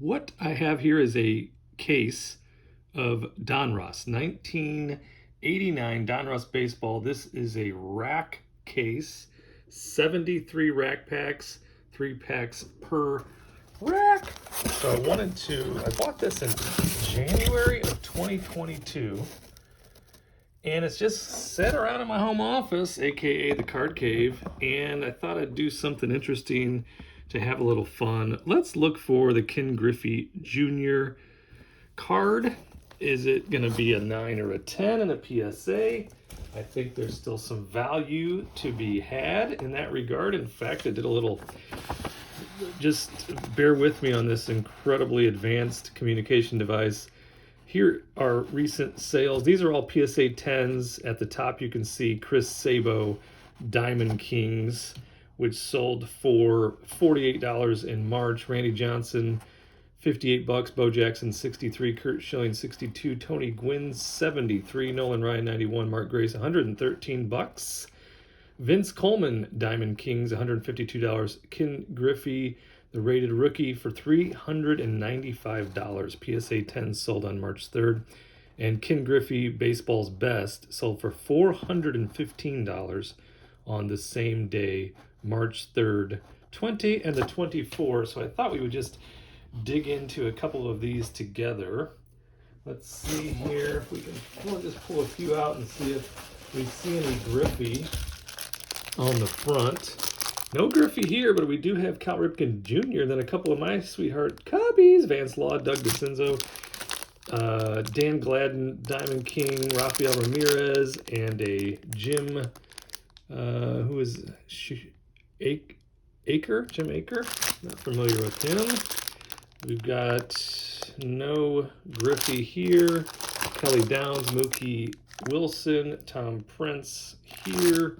What I have here is a case of Donruss, 1989 Donruss baseball. This is a rack case, 73 rack packs, 3 packs per rack. So I bought this in January of 2022. And it's just sat around in my home office, aka the card cave, and I thought I'd do something interesting to have a little fun. Let's look for the Ken Griffey Jr. card. Is it going to be a 9 or a 10 in a PSA? I think there's still some value to be had in that regard. In fact, I did a little, just bear with me on this incredibly advanced communication device. Here are recent sales. These are all PSA 10s. At the top, you can see Chris Sabo Diamond Kings, which sold for $48 in March. Randy Johnson, $58. Bo Jackson, 63. Kurt Schilling, 62. Tony Gwynn, 73. Nolan Ryan, 91. Mark Grace, $113. Vince Coleman Diamond Kings, $152. Ken Griffey, the rated rookie, for $395. PSA 10 sold on March 3rd. And Ken Griffey Baseball's Best sold for $415 on the same day, March 3rd, 20 and the 24. So I thought we would just dig into a couple of these together. Let's see here if we can just pull a few out and see if we see any Griffey on the front. No Griffey here, but we do have Cal Ripken Jr., then a couple of my sweetheart Cubbies, Vance Law, Doug DeCenzo, Dan Gladden, Diamond King, Rafael Ramirez, and a Jim, who is Aker, Jim Aker, not familiar with him. We've got no Griffey here, Kelly Downs, Mookie Wilson, Tom Prince here.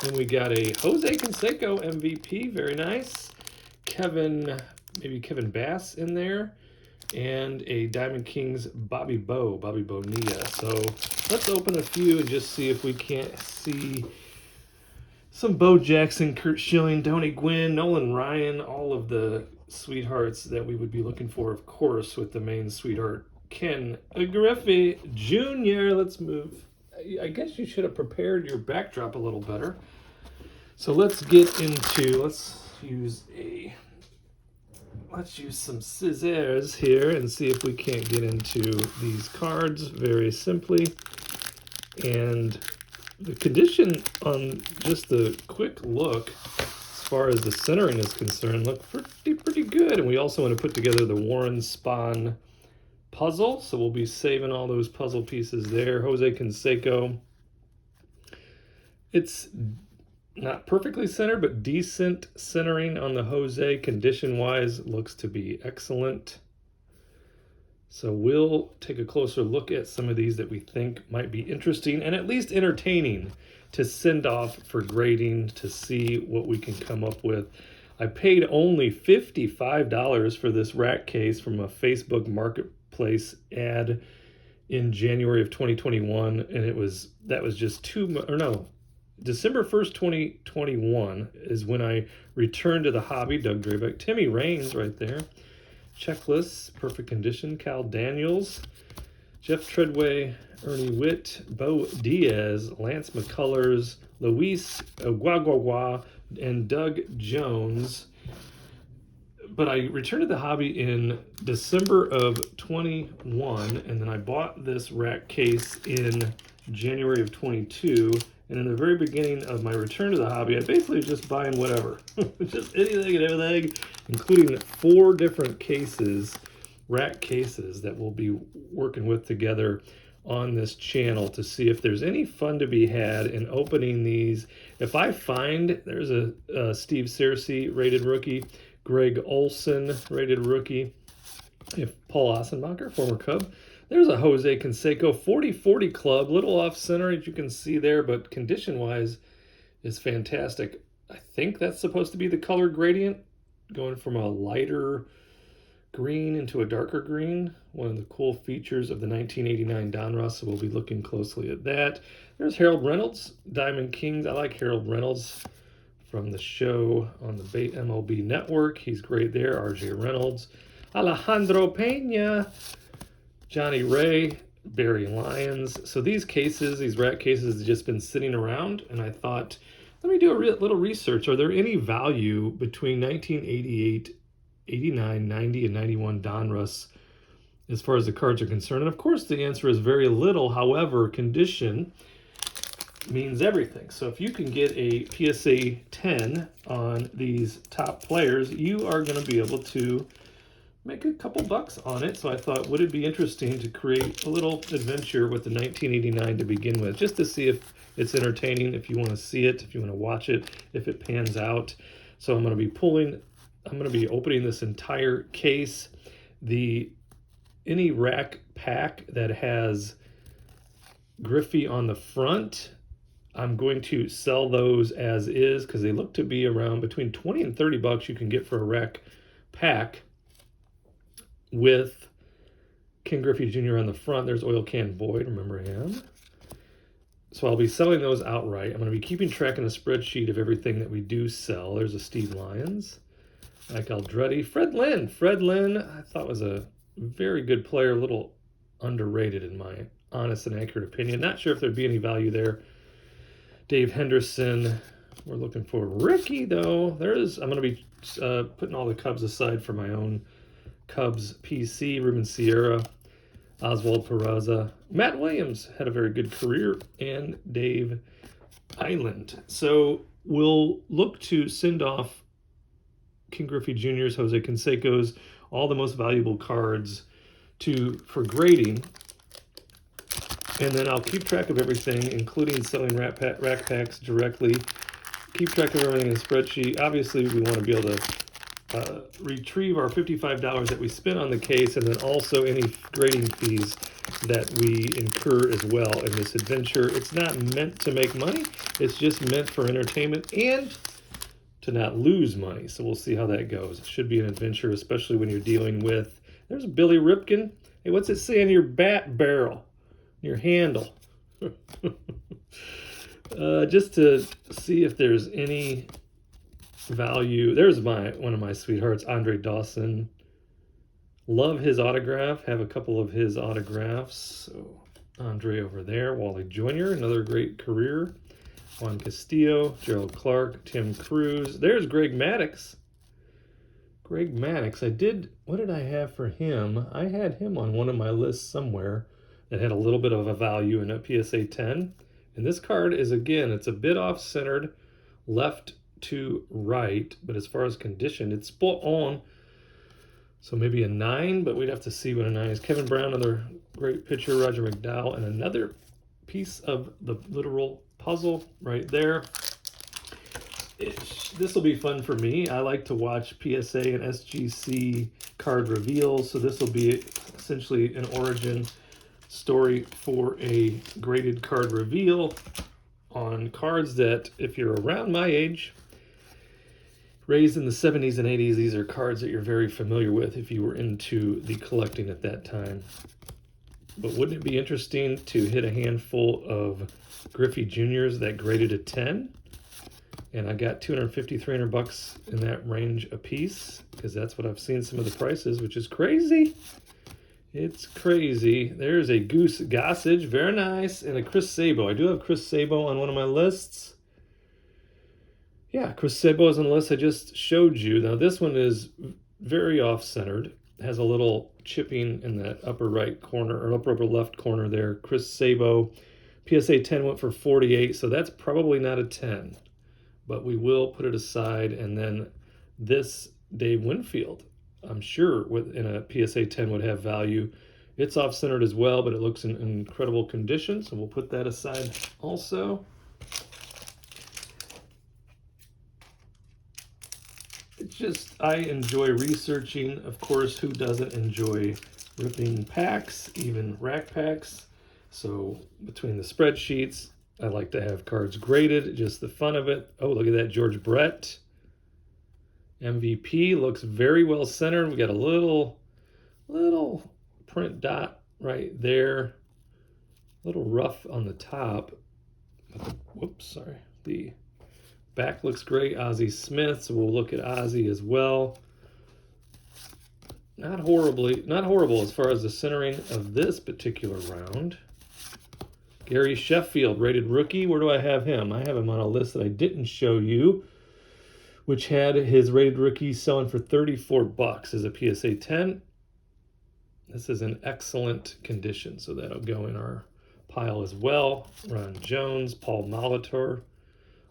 Then we got a Jose Canseco MVP, very nice. Maybe Kevin Bass in there. And a Diamond Kings Bobby Bonilla. So let's open a few and just see if we can't see some Bo Jackson, Kurt Schilling, Tony Gwynn, Nolan Ryan, all of the sweethearts that we would be looking for, of course, with the main sweetheart, Ken Griffey Jr. Let's move. I guess you should have prepared your backdrop a little better. So let's use some scissors here and see if we can't get into these cards very simply. And the condition on just the quick look, as far as the centering is concerned, look pretty good. And we also want to put together the Warren Spahn puzzle, so we'll be saving all those puzzle pieces there. Jose Canseco, it's not perfectly centered, but decent centering on the Jose. Condition wise, looks to be excellent. So we'll take a closer look at some of these that we think might be interesting and at least entertaining to send off for grading, to see what we can come up with. I paid only $55 for this rack case from a Facebook Marketplace ad in January of 2021, and that was just December 1st, 2021 is when I returned to the hobby. Doug Drabeck, Timmy Raines right there. Checklists, perfect condition. Cal Daniels, Jeff Treadway, Ernie Witt, Bo Diaz, Lance McCullers, Luis Guaguagua, and Doug Jones. But I returned to the hobby in December of 21, and then I bought this rack case in January of 22. And in the very beginning of my return to the hobby, I basically was just buying whatever. Just anything and everything, including 4 different cases, rack cases, that we'll be working with together on this channel to see if there's any fun to be had in opening these. If I find there's a Steve Searcy rated rookie, Greg Olson rated rookie, if Paul Ossenbacher, former Cub, there's a Jose Canseco 40-40 club, little off center as you can see there, but condition wise is fantastic. I think that's supposed to be the color gradient, going from a lighter green into a darker green. One of the cool features of the 1989 Donruss, so we'll be looking closely at that. There's Harold Reynolds, Diamond Kings. I like Harold Reynolds from the show on the MLB Network. He's great there. RJ Reynolds. Alejandro Pena, Johnny Ray, Barry Lyons. So these cases, these rack cases, have just been sitting around, and I thought, let me do a little research. Are there any value between 1988, 89, 90, and 91 Donruss as far as the cards are concerned? And of course, the answer is very little. However, condition means everything. So if you can get a PSA 10 on these top players, you are going to be able to make a couple bucks on it. So I thought, would it be interesting to create a little adventure with the 1989 to begin with, just to see if it's entertaining, if you want to see it, if you want to watch it, if it pans out. So I'm going to be opening this entire case. Any rack pack that has Griffey on the front, I'm going to sell those as is, because they look to be around between 20 and 30 bucks you can get for a rack pack with Ken Griffey Jr. on the front. There's Oil Can Boyd, remember him. So I'll be selling those outright. I'm going to be keeping track in a spreadsheet of everything that we do sell. There's a Steve Lyons, Mike Aldretti, Fred Lynn. Fred Lynn, I thought was a very good player, a little underrated in my honest and accurate opinion. Not sure if there'd be any value there. Dave Henderson. We're looking for Ricky, though. I'm going to be putting all the Cubs aside for my own Cubs PC. Ruben Sierra, Oswald Peraza. Matt Williams had a very good career, and Dave Island. So we'll look to send off Ken Griffey Jr.'s, Jose Canseco's, all the most valuable cards for grading. And then I'll keep track of everything, including selling rack packs directly. Keep track of everything in a spreadsheet. Obviously, we want to be able to retrieve our $55 that we spent on the case, and then also any grading fees that we incur as well in this adventure. It's not meant to make money. It's just meant for entertainment and to not lose money. So we'll see how that goes. It should be an adventure, especially when you're dealing with... There's Billy Ripken. Hey, what's it say on your bat barrel? Your handle. Just to see if there's any value. There's one of my sweethearts, Andre Dawson. Love his autograph. Have a couple of his autographs. So Andre over there. Wally Jr., another great career. Juan Castillo, Gerald Clark, Tim Cruz. There's Greg Maddux. Greg Maddux. What did I have for him? I had him on one of my lists somewhere that had a little bit of a value in a PSA 10. And this card is, again, it's a bit off-centered, left to right, but as far as condition, it's spot on. So maybe a 9, but we'd have to see what a 9 is. Kevin Brown, another great pitcher. Roger McDowell, and another piece of the literal puzzle right there. This will be fun for me. I like to watch PSA and SGC card reveals, so this will be essentially an origin story for a graded card reveal on cards that, if you're around my age, raised in the 70s and 80s, these are cards that you're very familiar with if you were into the collecting at that time. But wouldn't it be interesting to hit a handful of Griffey Juniors that graded a 10? And I got 250, 300 bucks in that range a piece, because that's what I've seen some of the prices, which is crazy. It's crazy. There's a Goose Gossage, very nice, and a Chris Sabo. I do have Chris Sabo on one of my lists. Yeah, Chris Sabo is on the list I just showed you. Now this one is very off-centered. Has a little chipping in that upper right corner, or upper left corner there. Chris Sabo, PSA 10 went for 48, so that's probably not a 10. But we will put it aside. And then this Dave Winfield, I'm sure in a PSA 10 would have value. It's off-centered as well, but it looks in incredible condition, so we'll put that aside also. It's just, I enjoy researching. Of course, who doesn't enjoy ripping packs, even rack packs? So between the spreadsheets, I like to have cards graded, just the fun of it. Oh, look at that, George Brett. MVP looks very well centered. We got a little print dot right there. A little rough on the top. Whoops, sorry. The back looks great. Ozzie Smith, so we'll look at Ozzie as well. not horrible as far as the centering of this particular round. Gary Sheffield, rated rookie. Where do I have him? I have him on a list that I didn't show you, which had his rated rookie selling for $34 as a PSA 10. This is in excellent condition, so that'll go in our pile as well. Ron Jones, Paul Molitor.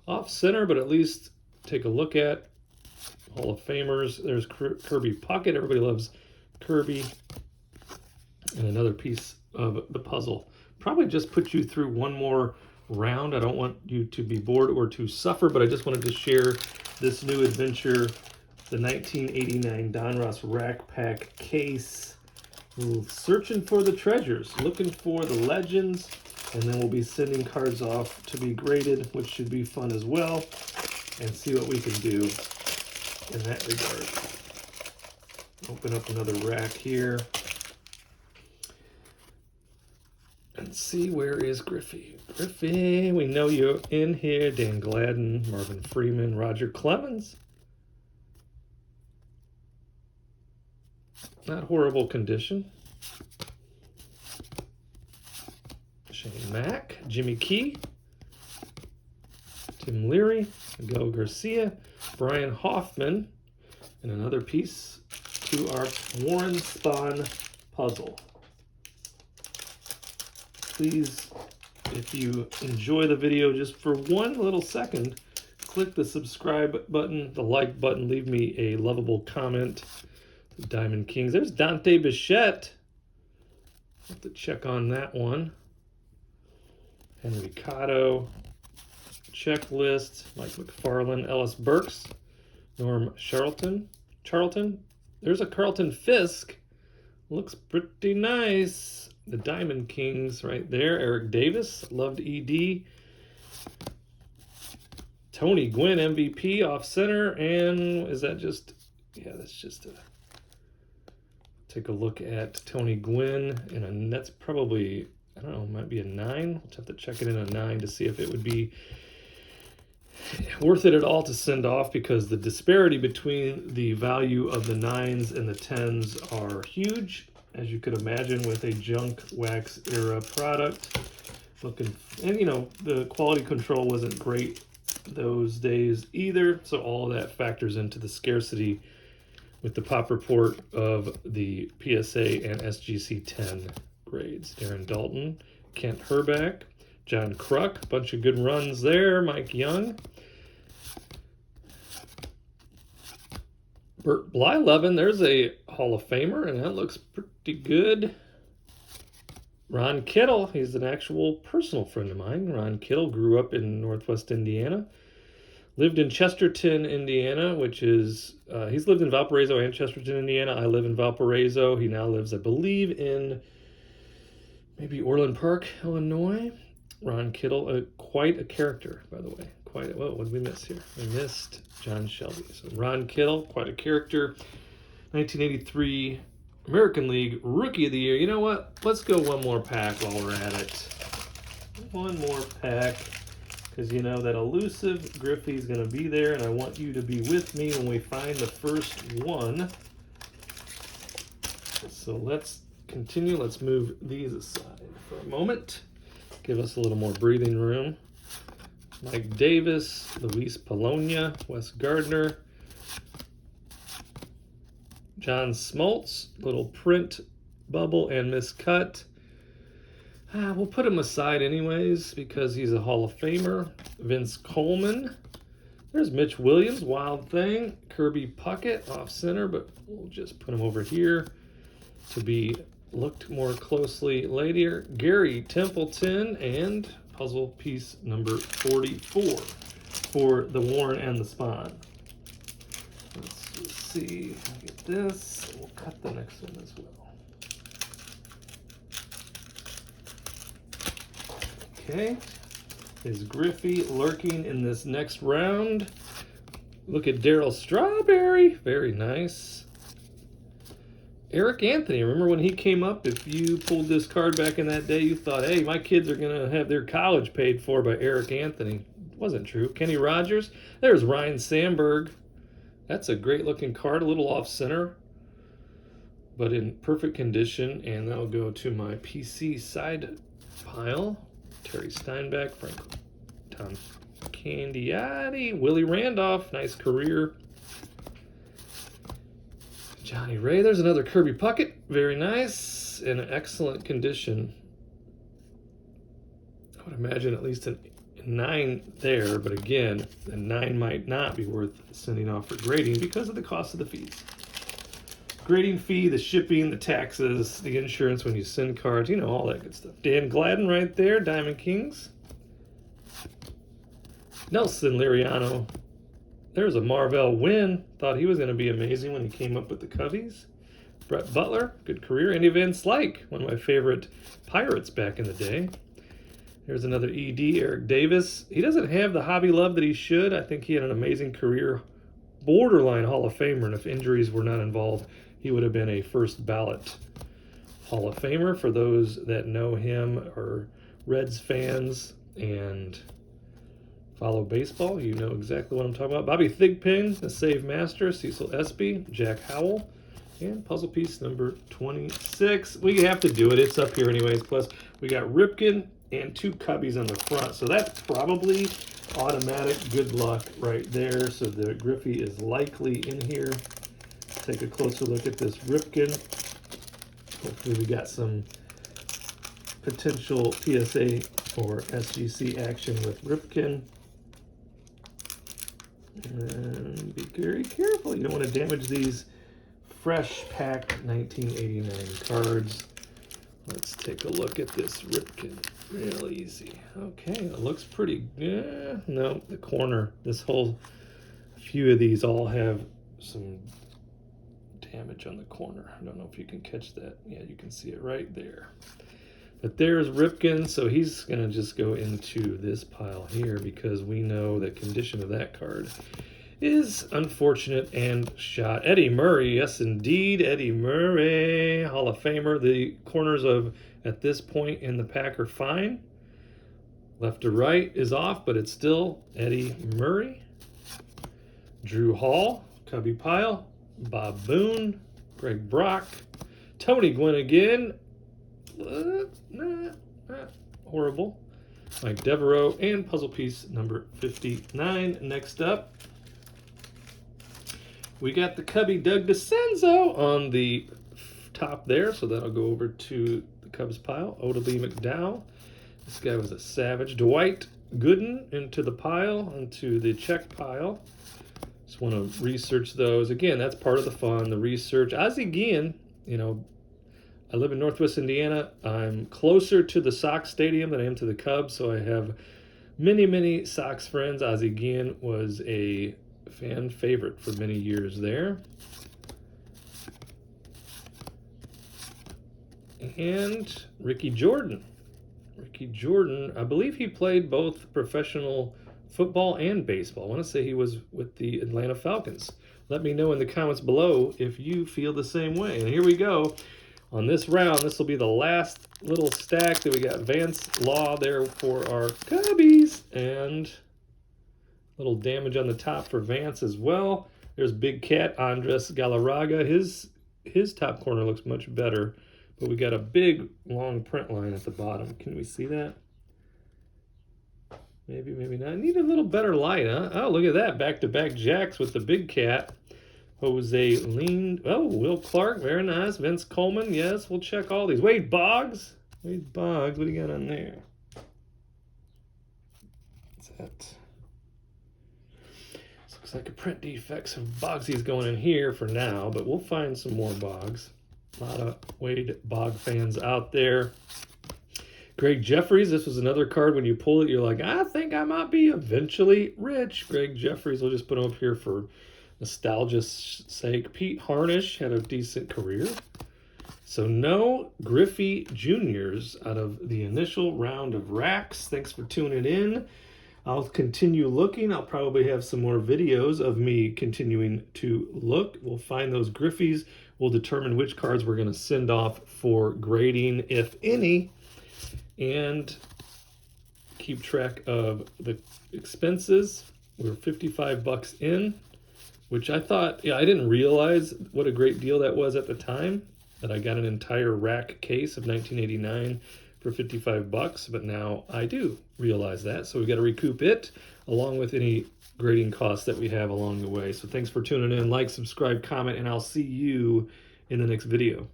Off center, but at least take a look at. Hall of Famers. There's Kirby Puckett. Everybody loves Kirby. And another piece of the puzzle. Probably just put you through one more round. I don't want you to be bored or to suffer, but I just wanted to share this new adventure, the 1989 Donruss Rack Pack case. Searching for the treasures, looking for the legends, and then we'll be sending cards off to be graded, which should be fun as well, and see what we can do in that regard. Open up another rack here. And see, where is Griffey? Griffey, we know you're in here. Dan Gladden, Marvin Freeman, Roger Clemens. Not horrible condition. Shane Mack, Jimmy Key, Tim Leary, Miguel Garcia, Brian Hoffman, and another piece to our Warren Spahn puzzle. Please, if you enjoy the video, just for one little second, click the subscribe button, the like button, leave me a lovable comment. Diamond Kings. There's Dante Bichette. Have to check on that one. Henry Cotto. Checklist. Mike McFarland. Ellis Burks. Norm Charlton. There's a Carlton Fisk. Looks pretty nice. The Diamond Kings right there. Eric Davis. Loved ED. Tony Gwynn, MVP, off center. And is that just... yeah, that's just a... take a look at Tony Gwynn, and that's probably, I don't know, might be a 9. We'll have to check it in a 9 to see if it would be worth it at all to send off, because the disparity between the value of the 9s and the 10s are huge, as you could imagine, with a junk wax era product. And you know, the quality control wasn't great those days either, so all of that factors into the scarcity with the pop report of the PSA and SGC 10 grades. Aaron Dalton, Kent Herbeck, John Kruk, a bunch of good runs there. Mike Young. Bert Blyleven, there's a Hall of Famer, and that looks pretty good. Ron Kittle, he's an actual personal friend of mine. Ron Kittle grew up in Northwest Indiana. Lived in Chesterton, Indiana, which is, he's lived in Valparaiso and Chesterton, Indiana. I live in Valparaiso. He now lives, I believe, in maybe Orland Park, Illinois. Ron Kittle, quite a character, by the way. Whoa, what did we miss here? We missed John Shelby. So Ron Kittle, quite a character. 1983 American League Rookie of the Year. You know what? Let's go one more pack while we're at it. One more pack. Because you know that elusive Griffey's going to be there, and I want you to be with me when we find the first one. So let's continue. Let's move these aside for a moment. Give us a little more breathing room. Mike Davis, Luis Polonia, Wes Gardner, John Smoltz, little print bubble and miscut. We'll put him aside anyways because he's a Hall of Famer. Vince Coleman. There's Mitch Williams, Wild Thing. Kirby Puckett, off center, but we'll just put him over here to be looked more closely later. Gary Templeton, and puzzle piece number 44 for the Warren and the Spahn. Let's see. Get this. We'll cut the next one as well. Okay, is Griffey lurking in this next round? Look at Darryl Strawberry, very nice. Eric Anthony, remember when he came up? If you pulled this card back in that day, you thought, hey, my kids are gonna have their college paid for by Eric Anthony. It wasn't true. Kenny Rogers, there's Ryan Sandberg. That's a great looking card, a little off center. but in perfect condition, and that'll go to my PC side pile. Terry Steinbeck, Frank, Tom Candiotti, Willie Randolph, nice career. Johnny Ray, there's another Kirby Puckett, very nice, in excellent condition. I would imagine at least a 9 there, but again, a 9 might not be worth sending off for grading because of the cost of the fees. Grading fee, the shipping, the taxes, the insurance when you send cards, you know, all that good stuff. Dan Gladden right there, Diamond Kings. Nelson Liriano. There's a Marvell win. Thought he was going to be amazing when he came up with the Cubbies. Brett Butler, good career. Andy Van Slyke, one of my favorite Pirates back in the day. There's another ED, Eric Davis. He doesn't have the hobby love that he should. I think he had an amazing career. Borderline Hall of Famer, and if injuries were not involved, he would have been a first ballot Hall of Famer. For those that know him or Reds fans and follow baseball, you know exactly what I'm talking about. Bobby Thigpen, the save master, Cecil Espy, Jack Howell, and puzzle piece number 26. We have to do it. It's up here anyways. Plus, we got Ripken and 2 Cubbies on the front. So that's probably automatic good luck right there. So the Griffey is likely in here. Take a closer look at this Ripken. Hopefully we got some potential PSA or SGC action with Ripken. And be very careful. You don't want to damage these fresh packed 1989 cards. Let's take a look at this Ripken. Real easy. Okay, it looks pretty good. No, the corner. This whole few of these all have some damage on the corner. I don't know if you can catch that. Yeah, you can see it right there. But there's Ripken, so he's going to just go into this pile here because we know the condition of that card is unfortunate and shot. Eddie Murray, yes indeed, Eddie Murray, Hall of Famer. The corners of, at this point in the pack are fine. Left to right is off, but it's still Eddie Murray. Drew Hall, Cubby pile. Bob Boone, Greg Brock, Tony Gwynn again. Horrible. Mike Devereaux, and puzzle piece number 59. Next up, we got the Cubby Doug DeCenzo on the top there, so that'll go over to the Cubs pile. Odell McDowell. This guy was a savage. Dwight Gooden into the pile, into the check pile. Just want to research those. Again, that's part of the fun, the research. Ozzie Guillen, you know, I live in Northwest Indiana. I'm closer to the Sox stadium than I am to the Cubs, so I have many, many Sox friends. Ozzie Guillen was a fan favorite for many years there. And Ricky Jordan. Ricky Jordan, I believe he played both professional football and baseball. I want to say he was with the Atlanta Falcons. Let me know in the comments below if you feel the same way. And here we go. On this round, this will be the last little stack that we got Vance Law there for our Cubbies. And a little damage on the top for Vance as well. There's Big Cat, Andres Galarraga. His top corner looks much better. But we got a big, long print line at the bottom. Can we see that? Maybe, maybe not. Need a little better light, huh? Oh, look at that. Back-to-back jacks with the Big Cat. Jose Lean. Oh, Will Clark. Very nice. Vince Coleman. Yes, we'll check all these. Wade Boggs. Wade Boggs. What do you got on there? What's that? This looks like a print defect. So Boggsy's going in here for now, but we'll find some more Boggs. A lot of Wade Bogg fans out there. Greg Jeffries, this was another card. When you pull it, you're like, I think I might be eventually rich. Greg Jeffries, we'll just put him up here for nostalgia's sake. Pete Harnish had a decent career. So no Griffey Juniors out of the initial round of racks. Thanks for tuning in. I'll continue looking. I'll probably have some more videos of me continuing to look. We'll find those Griffies. We'll determine which cards we're going to send off for grading, if any, and keep track of the expenses. We're $55 in, which I thought, yeah, I didn't realize what a great deal that was at the time. that I got an entire rack case of 1989 for 55 bucks, but now I do realize that. So we've got to recoup it along with any grading costs that we have along the way. So thanks for tuning in. Like, subscribe, comment, and I'll see you in the next video.